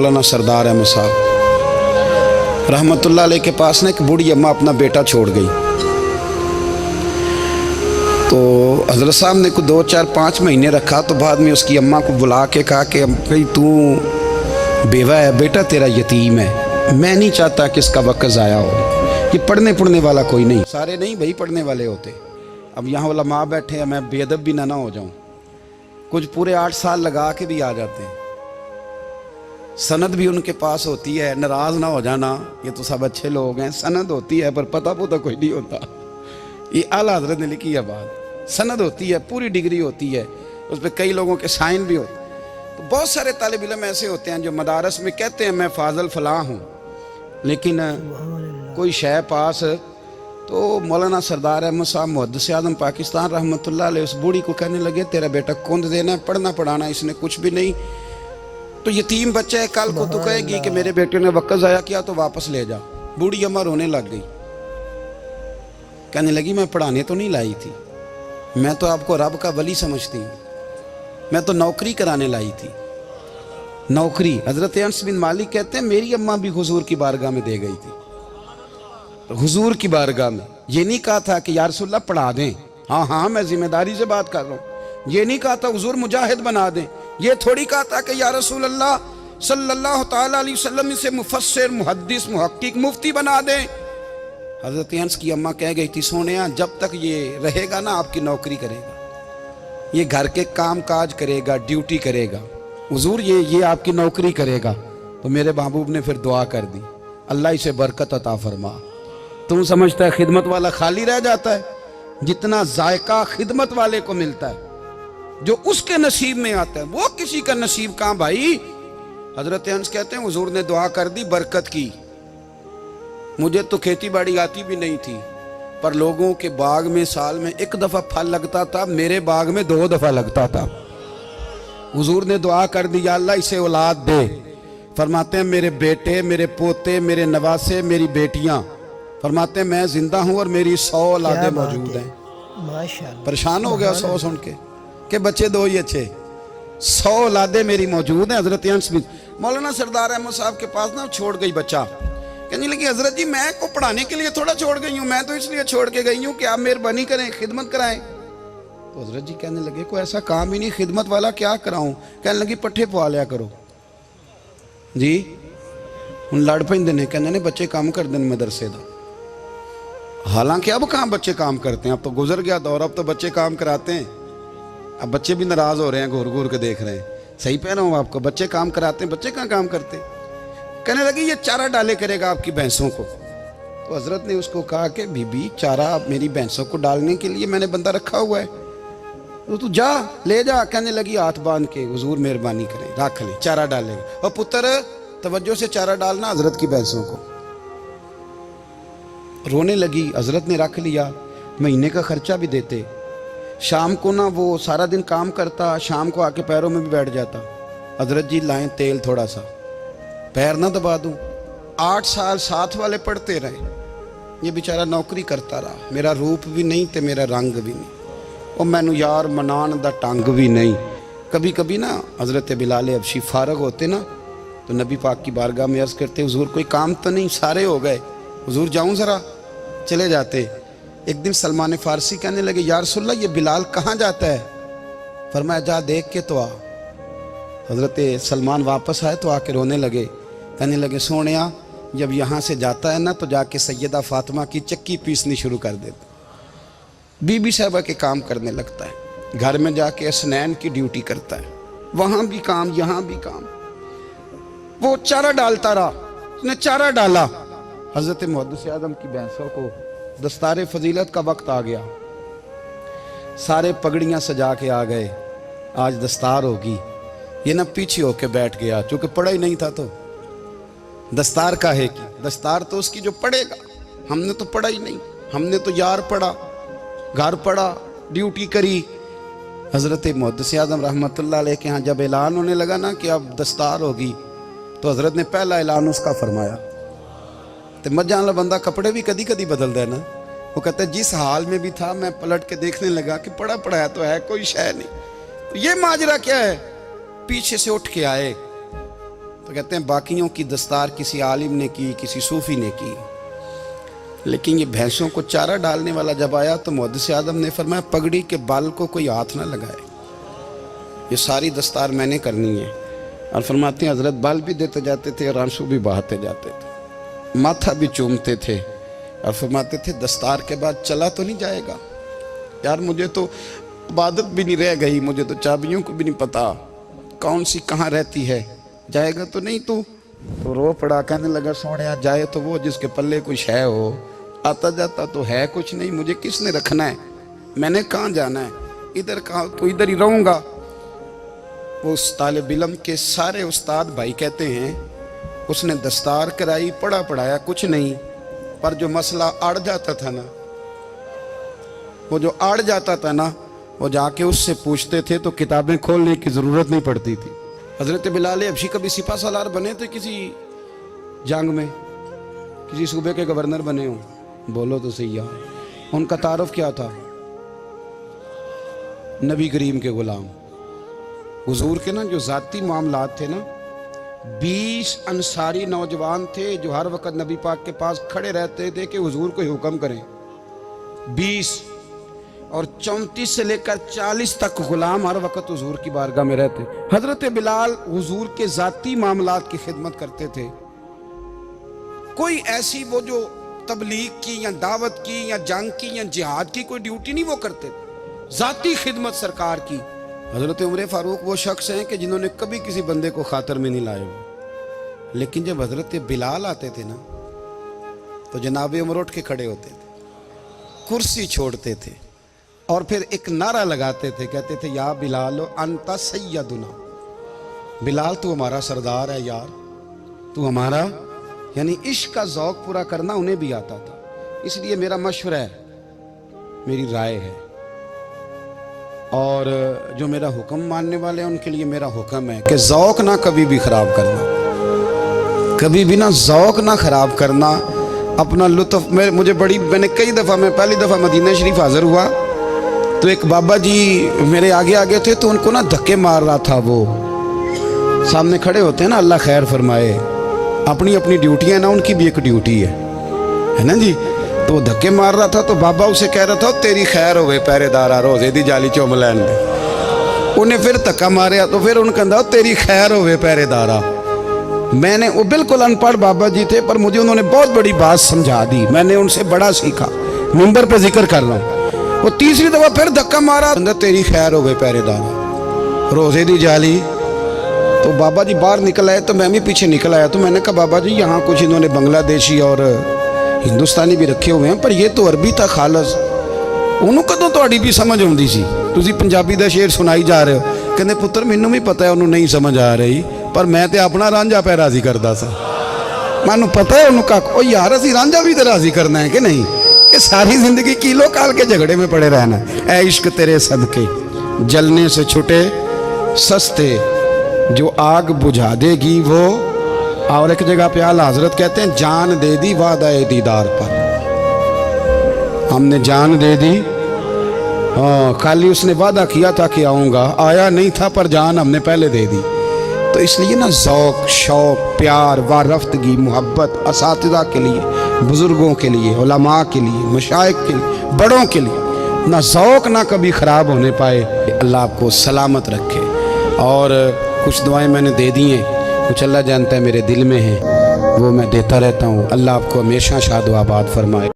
मौलाना सरदार अहमद साहब रहमतुल्लाह अलैह के पास ना एक बूढ़ी अम्मा अपना बेटा छोड़ गई। तो हज़रत साहब ने को 2, 4, 5 महीने रखा। तो बाद में उसकी अम्मा को बुला के कहा कि भाई तू बेवा है, बेटा तेरा यतीम है, मैं नहीं चाहता कि इसका वक्त ज़ाया हो। ये पढ़ने वाला कोई नहीं, सारे नहीं भाई पढ़ने वाले होते। अब यहाँ उलमा बैठे हैं, मैं बेअदब भी ना हो जाऊँ। कुछ पूरे 8 साल लगा के भी आ जाते हैं, सनद भी उनके पास होती है। नाराज़ ना हो जाना, ये तो सब अच्छे लोग हैं। सनद होती है पर पता कोई नहीं होता। ये आला हज़रत ने लिखी है बात। सनद होती है, पूरी डिग्री होती है, उस पर कई लोगों के साइन भी होते हैं। तो बहुत सारे तालिब इल्म ऐसे होते हैं जो मदारस में कहते हैं मैं फाजल फलां हूँ, लेकिन कोई शय पास। तो मौलाना सरदार अहमद साहब मुहद्दिस आज़म पाकिस्तान रहमतुल्लाह अलैह उस बूढ़ी को कहने लगे तेरा बेटा कुंद देना है, पढ़ना पढ़ाना इसने कुछ भी नहीं। तो यतीम बच्चा है, कल को तो कहेगी कि मेरे बेटे ने वक्त ज़ाया किया तो वापस ले जा। बूढ़ी अम्मा रोने लग गई, कहने लगी मैं पढ़ाने तो नहीं लाई थी, मैं तो आपको रब का वली समझती हूँ, मैं तो नौकरी कराने लाई थी। नौकरी हज़रत अनस बिन मालिक कहते हैं मेरी अम्मा भी हुजूर की बारगाह में दे गई थी। हुजूर की बारगाह में ये नहीं कहा था कि या रसूलल्लाह पढ़ा दें, हाँ मैं जिम्मेदारी से बात कर रहा हूँ। ये नहीं कहा था हुजूर मुजाहिद बना दें, ये थोड़ी कहा था कि या रसूलल्लाह सल्लल्लाहु तआला अलैहि वसल्लम से मुफस्सिर, मुहद्दिस, मुहक्किक, मुफ्ती बना दें। हज़रत अनस की अम्मा कह गई थी सोनिया जब तक ये रहेगा ना आपकी नौकरी करेगा, ये घर के काम काज करेगा, ड्यूटी करेगा, हुजूर ये आपकी नौकरी करेगा। तो मेरे महबूब ने फिर दुआ कर दी, अल्लाह इसे बरकत अता फरमा। तुम समझता है खिदमत वाला खाली रह जाता है? जितना जायका खिदमत वाले को मिलता है, जो उसके नसीब में आता है, वो किसी का नसीब कहाँ भाई। हजरत अनस कहते हैं हुजूर ने दुआ कर दी, बरकत की। मुझे तो खेती बाड़ी आती भी नहीं थी, पर लोगों के बाग में साल में 1 दफा फल लगता था, मेरे बाग में 2 दफा लगता था। हुजूर ने दुआ कर दी अल्लाह इसे औलाद दे। फरमाते हैं मेरे बेटे, मेरे पोते, मेरे नवासे, मेरी बेटियां, फरमाते हैं मैं जिंदा हूं और मेरी 100 औलादें मौजूद हैं। माशाअल्लाह। परेशान हो गया 100 सुन के बच्चे 2 ही अच्छे, 100 औलादें मेरी मौजूद हैं। हजरत अनस बिन मौलाना सरदार अहमद साहब के पास ना छोड़ गई बच्चा, कहने लगी हजरत जी मैं को पढ़ाने के लिए थोड़ा छोड़ गई हूँ, मैं तो इसलिए छोड़ के गई हूँ कि आप मेहरबानी करें, खिदमत कराएं। तो हजरत जी कहने लगे कोई ऐसा काम ही नहीं, खिदमत वाला क्या कराऊं। कहने लगी पट्ठे पवा लिया करो जी। हूँ लड़ पेंदे ने, कहने ने बच्चे काम करते हैं मदरसे का। हालांकि अब कहाँ बच्चे काम करते हैं, अब तो गुजर गया दौर, अब तो बच्चे काम कराते हैं। अब बच्चे भी नाराज हो रहे हैं, घूर घूर के देख रहे हैं। सही पह रहा हूँ आपको, बच्चे काम कराते हैं, बच्चे कहाँ काम करते। कहने लगी ये चारा डाले करेगा आपकी भैंसों को। तो हजरत ने उसको कहा कि बीबी चारा मेरी भैंसों को डालने के लिए मैंने बंदा रखा हुआ है, तो तू जा ले जा। कहने लगी हाथ बांध के हुजूर मेहरबानी करें रख ले, चारा डालेगा। और पुत्र तवज्जो से चारा डालना हजरत की भैंसों को। रोने लगी, हजरत ने रख लिया, महीने का खर्चा भी देते। शाम को ना वो सारा दिन काम करता, शाम को आके पैरों में भी बैठ जाता। हजरत जी लाएं तेल थोड़ा सा, पैर ना दबा दूं। 8 साल साथ वाले पढ़ते रहे, ये बेचारा नौकरी करता रहा। मेरा रूप भी नहीं ते मेरा रंग भी नहीं, और मैनू यार मनान दा टंग भी नहीं। कभी कभी ना हजरत बिलाल हबशी फारग होते ना, तो नबी पाक की बारगाह में अर्ज़ करते हुजूर कोई काम तो नहीं, सारे हो गए, हुजूर जाऊं ज़रा, चले जाते। एक दिन सलमान फारसी कहने लगे या रसूलल्लाह ये बिलाल कहाँ जाता है। फरमाया जा देख के तो आ। हजरत सलमान वापस आए तो आके रोने लगे, कहने लगे सोनिया जब यहाँ से जाता है ना तो जाके सैयदा फातिमा की चक्की पीसनी शुरू कर देता, बीबी साहबा के काम करने लगता है, घर में जाके असनैन की ड्यूटी करता है, वहाँ भी काम यहाँ भी काम। वो चारा डालता रहा, उसने चारा डाला। हजरत मुहद्दिस आज़म की भैंसों को दस्तारे फजीलत का वक्त आ गया, सारे पगड़ियाँ सजा के आ गए, आज दस्तार होगी। ये ना पीछे होके बैठ गया, चूँकि पढ़ा ही नहीं था तो दस्तार का है कि दस्तार तो उसकी जो पढ़ेगा, हमने तो पढ़ा ही नहीं, हमने तो यार पढ़ा, घर पढ़ा, ड्यूटी करी। हज़रत मुहद्दिस आज़म रहमतुल्लाह अलैह के यहाँ जब ऐलान होने लगा ना कि अब दस्तार होगी, तो हज़रत ने पहला ऐलान उसका फरमाया। तो मजा वाला बंदा कपड़े भी कदी कदी बदलता है ना, वो कहता है जिस हाल में भी था मैं पलट के देखने लगा कि पढ़ा पढ़ाया तो है, कोई शय नहीं। तो ये माजरा क्या है, पीछे से उठ के आए تو کہتے ہیں باقیوں کی دستار کسی عالم نے کی, کسی صوفی نے کی, لیکن یہ بھینسوں کو چارہ ڈالنے والا جب آیا تو محدث اعظم نے فرمایا پگڑی کے بال کو کوئی ہاتھ نہ لگائے, یہ ساری دستار میں نے کرنی ہے. اور فرماتے ہیں حضرت بال بھی دیتے جاتے تھے اور آنسو بھی بہاتے جاتے تھے, ماتھا بھی چومتے تھے اور فرماتے تھے دستار کے بعد چلا تو نہیں جائے گا یار, مجھے تو عبادت بھی نہیں رہ گئی, مجھے تو چابیوں کو بھی نہیں پتا کون سی کہاں رہتی ہے, جائے گا تو نہیں تو رو پڑا, کہنے لگا سوڑیا جائے تو وہ جس کے پلے کچھ ہے ہو, آتا جاتا تو ہے کچھ نہیں, مجھے کس نے رکھنا ہے, میں نے کہاں جانا ہے, ادھر کہاں تو ادھر ہی رہوں گا. وہ اس طالب علم کے سارے استاد بھائی کہتے ہیں اس نے دستار کرائی, پڑھا پڑھایا کچھ نہیں, پر جو مسئلہ اڑ جاتا تھا نا, وہ جو اڑ جاتا تھا نا, وہ جا کے اس سے پوچھتے تھے تو کتابیں کھولنے کی ضرورت نہیں پڑتی تھی. حضرت بلال حبشی کبھی سپاہ سالار بنے تھے کسی جنگ میں, کسی صوبے کے گورنر بنے ہوں, بولو تو صحیح ہے. ان کا تعارف کیا تھا؟ نبی کریم کے غلام. حضور کے نا جو ذاتی معاملات تھے نا, 20 انصاری نوجوان تھے جو ہر وقت نبی پاک کے پاس کھڑے رہتے تھے کہ حضور کو حکم کریں, 20, اور 34 سے لے کر 40 تک غلام ہر وقت حضور کی بارگاہ میں رہتے. حضرت بلال حضور کے ذاتی معاملات کی خدمت کرتے تھے. کوئی ایسی وہ جو تبلیغ کی یا دعوت کی یا جنگ کی یا جہاد کی کوئی ڈیوٹی نہیں وہ کرتے تھے, ذاتی خدمت سرکار کی. حضرت عمر فاروق وہ شخص ہیں کہ جنہوں نے کبھی کسی بندے کو خاطر میں نہیں لائے ہوئے, لیکن جب حضرت بلال آتے تھے نا تو جناب عمر اٹھ کے کھڑے ہوتے تھے, کرسی چھوڑتے تھے اور پھر ایک نعرہ لگاتے تھے, کہتے تھے یا بلال انت سیدنا, بلال تو ہمارا سردار ہے یار, تو ہمارا. یعنی عشق کا ذوق پورا کرنا انہیں بھی آتا تھا. اس لیے میرا مشورہ ہے, میری رائے ہے, اور جو میرا حکم ماننے والے ہیں ان کے لیے میرا حکم ہے کہ ذوق نہ کبھی بھی خراب کرنا, کبھی بھی نہ ذوق نہ خراب کرنا, اپنا لطف. میں نے کئی دفعہ, میں پہلی دفعہ مدینہ شریف حاضر ہوا تو ایک بابا جی میرے آگے آگے تھے تو ان کو نا دھکے مار رہا تھا. وہ سامنے کھڑے ہوتے ہیں نا, اللہ خیر فرمائے, اپنی اپنی ڈیوٹی ہے نا, ان کی بھی ایک ڈیوٹی ہے نا جی. تو وہ دھکے مار رہا تھا تو بابا اسے کہہ رہا تھا تیری خیر ہوئے پہرے دارا, روزے دی جالی چوم لین دے. انہیں پھر دھکا ماریا تو پھر ان کہا تیری خیر ہوئے پہرے دارا. میں نے, وہ بالکل ان پڑھ بابا جی تھے پر مجھے انہوں نے بہت بڑی بات سمجھا دی, میں نے ان سے بڑا سیکھا, منبر پہ ذکر کر رہا ہوں. وہ تیسری دفعہ پھر دھکا مارا, تیری خیر ہوئے پہرے دارا, روزے دی جالی. تو بابا جی باہر نکل آئے تو میں بھی پیچھے نکل آیا. تو میں نے کہا بابا جی یہاں کچھ انہوں نے بنگلہ دیشی اور ہندوستانی بھی رکھے ہوئے ہیں, پر یہ تو عربی تھا خالص, انہوں کدوں تہاڈی بھی سمجھ آؤندی سی, تسی پنجابی دا شعر سنائی جا رہے ہو. کہندے پتر مینوں بھی پتہ ہے انہوں نہیں سمجھ آ رہی, پر میں تے اپنا رانجھا پہ راضی کردا سا. مینوں پتہ ہے انہوں کہا او یار اسی رانجھا بھی تے راضی کرنا ہے کہ نہیں, کہ ساری زندگی کیلو کال کے جھگڑے میں پڑے رہنا. اے عشق تیرے صدقے جلنے سے چھٹے سستے, جو آگ بجھا دے گی وہ. اور ایک جگہ پہ اعلیٰ حضرت کہتے ہیں جان دے دی وعدہ دیدار پر, ہم نے جان دے دی. ہاں خالی اس نے وعدہ کیا تھا کہ آؤں گا, آیا نہیں تھا, پر جان ہم نے پہلے دے دی. تو اس لیے نا ذوق, شوق, پیار, وارفتگی, محبت اساتذہ کے لیے, بزرگوں کے لیے, علماء کے لیے, مشائخ کے لیے, بڑوں کے لیے, نہ ذوق نہ کبھی خراب ہونے پائے. اللہ آپ کو سلامت رکھے. اور کچھ دعائیں میں نے دے دی ہیں, کچھ اللہ جانتا ہے میرے دل میں ہیں, وہ میں دیتا رہتا ہوں. اللہ آپ کو ہمیشہ شاد و آباد فرمائے.